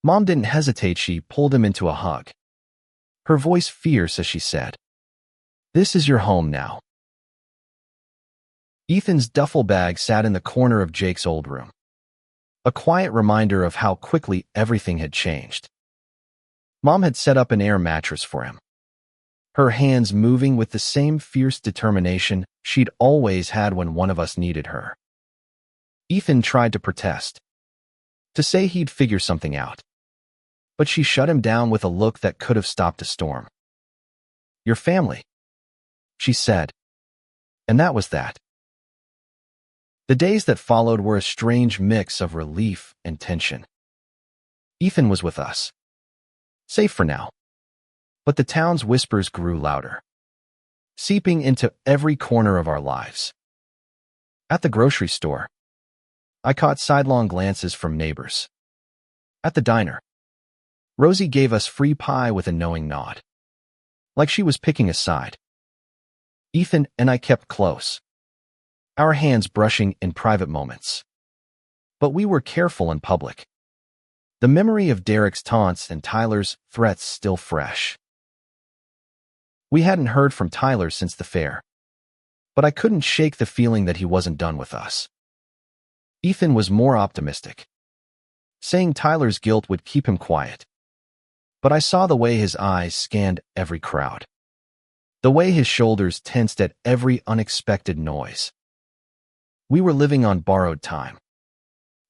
Mom didn't hesitate. She pulled him into a hug, her voice fierce as she said, "This is your home now." Ethan's duffel bag sat in the corner of Jake's old room, a quiet reminder of how quickly everything had changed. Mom had set up an air mattress for him, her hands moving with the same fierce determination she'd always had when one of us needed her. Ethan tried to protest, to say he'd figure something out, but she shut him down with a look that could have stopped a storm. "Your family," she said, and that was that. The days that followed were a strange mix of relief and tension. Ethan was with us, safe for now, but the town's whispers grew louder, seeping into every corner of our lives. At the grocery store, I caught sidelong glances from neighbors. At the diner, Rosie gave us free pie with a knowing nod, like she was picking a side. Ethan and I kept close, our hands brushing in private moments. But we were careful in public. The memory of Derek's taunts and Tyler's threats still fresh. We hadn't heard from Tyler since the fair, but I couldn't shake the feeling that he wasn't done with us. Ethan was more optimistic, saying Tyler's guilt would keep him quiet. But I saw the way his eyes scanned every crowd, the way his shoulders tensed at every unexpected noise. We were living on borrowed time,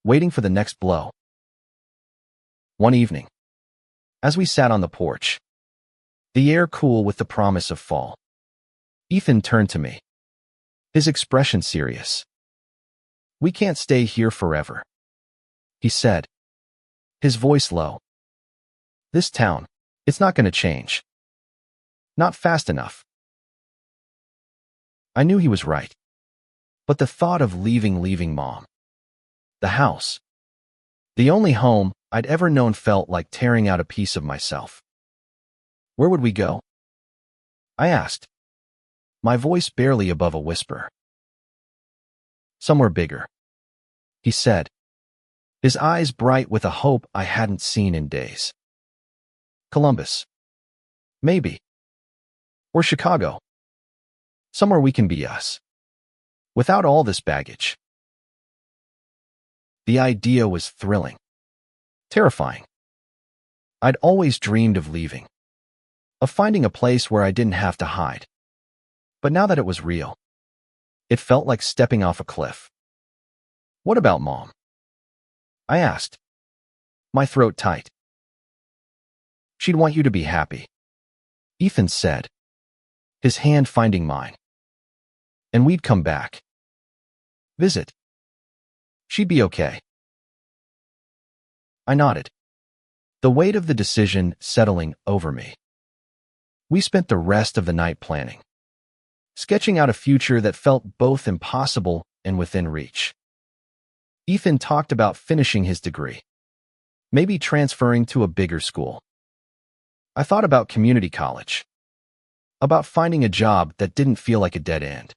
waiting for the next blow. One evening, as we sat on the porch, the air cool with the promise of fall, Ethan turned to me, his expression serious. "We can't stay here forever," he said, his voice low. "This town, it's not going to change. Not fast enough." I knew he was right. But the thought of leaving Mom, the house, the only home I'd ever known, felt like tearing out a piece of myself. "Where would we go?" I asked, my voice barely above a whisper. "Somewhere bigger," he said, his eyes bright with a hope I hadn't seen in days. "Columbus. Maybe. Or Chicago. Somewhere we can be us, without all this baggage." The idea was thrilling, terrifying. I'd always dreamed of leaving, of finding a place where I didn't have to hide. But now that it was real, it felt like stepping off a cliff. "What about Mom?" I asked, my throat tight. "She'd want you to be happy," Ethan said, his hand finding mine. "And we'd come back. Visit. She'd be okay." I nodded, the weight of the decision settling over me. We spent the rest of the night planning, sketching out a future that felt both impossible and within reach. Ethan talked about finishing his degree, maybe transferring to a bigger school. I thought about community college, about finding a job that didn't feel like a dead end.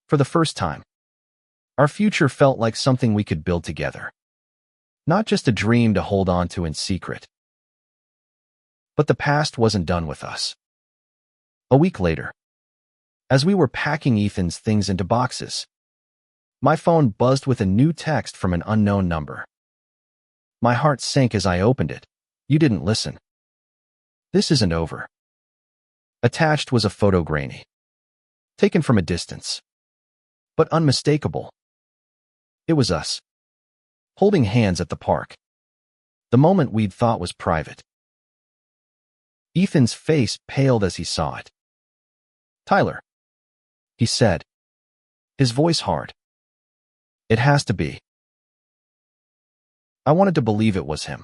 For the first time, our future felt like something we could build together. Not just a dream to hold on to in secret. But the past wasn't done with us. A week later, as we were packing Ethan's things into boxes, my phone buzzed with a new text from an unknown number. My heart sank as I opened it. You didn't listen. This isn't over. Attached was a photo grainy, taken from a distance, but unmistakable. It was us, holding hands at the park. The moment we'd thought was private. Ethan's face paled as he saw it. Tyler, he said, his voice hard. It has to be. I wanted to believe it was him,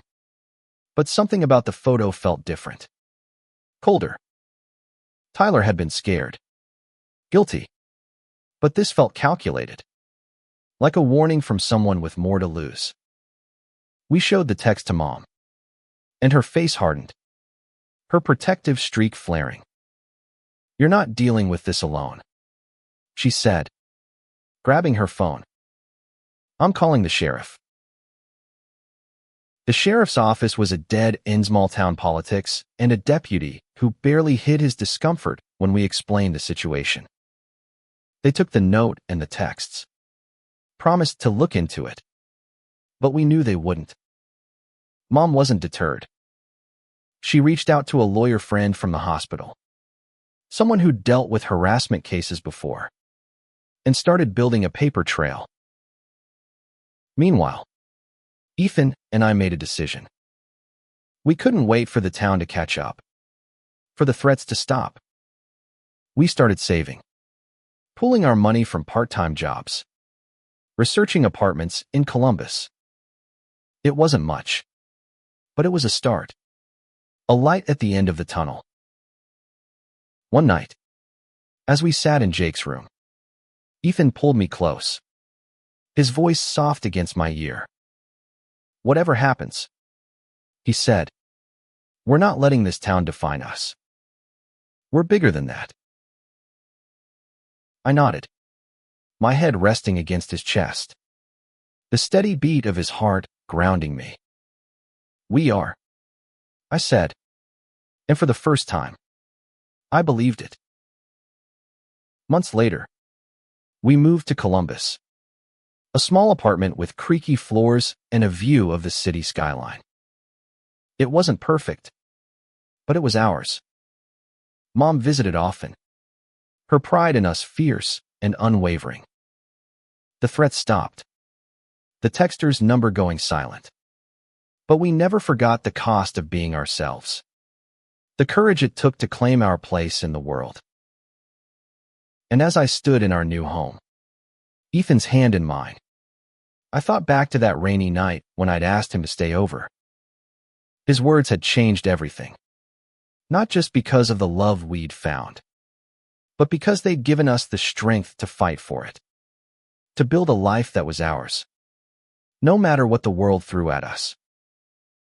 but something about the photo felt different. Colder. Tyler had been scared. Guilty. But this felt calculated. Like a warning from someone with more to lose. We showed the text to Mom, and her face hardened, her protective streak flaring. You're not dealing with this alone, she said, grabbing her phone. I'm calling the sheriff. The sheriff's office was a dead end small-town politics and a deputy who barely hid his discomfort when we explained the situation. They took the note and the texts, promised to look into it, but we knew they wouldn't. Mom wasn't deterred. She reached out to a lawyer friend from the hospital, someone who'd dealt with harassment cases before, and started building a paper trail. Meanwhile, Ethan and I made a decision. We couldn't wait for the town to catch up, for the threats to stop. We started saving, pulling our money from part-time jobs, researching apartments in Columbus. It wasn't much, but it was a start, a light at the end of the tunnel. One night, as we sat in Jake's room, Ethan pulled me close, his voice soft against my ear. Whatever happens, he said, we're not letting this town define us. We're bigger than that. I nodded, my head resting against his chest, the steady beat of his heart grounding me. We are, I said, and for the first time, I believed it. Months later, we moved to Columbus, a small apartment with creaky floors and a view of the city skyline. It wasn't perfect, but it was ours. Mom visited often, her pride in us fierce and unwavering. The threats stopped, the texter's number going silent. But we never forgot the cost of being ourselves, the courage it took to claim our place in the world. And as I stood in our new home, Ethan's hand in mine, I thought back to that rainy night when I'd asked him to stay over. His words had changed everything, not just because of the love we'd found, but because they'd given us the strength to fight for it, to build a life that was ours, no matter what the world threw at us.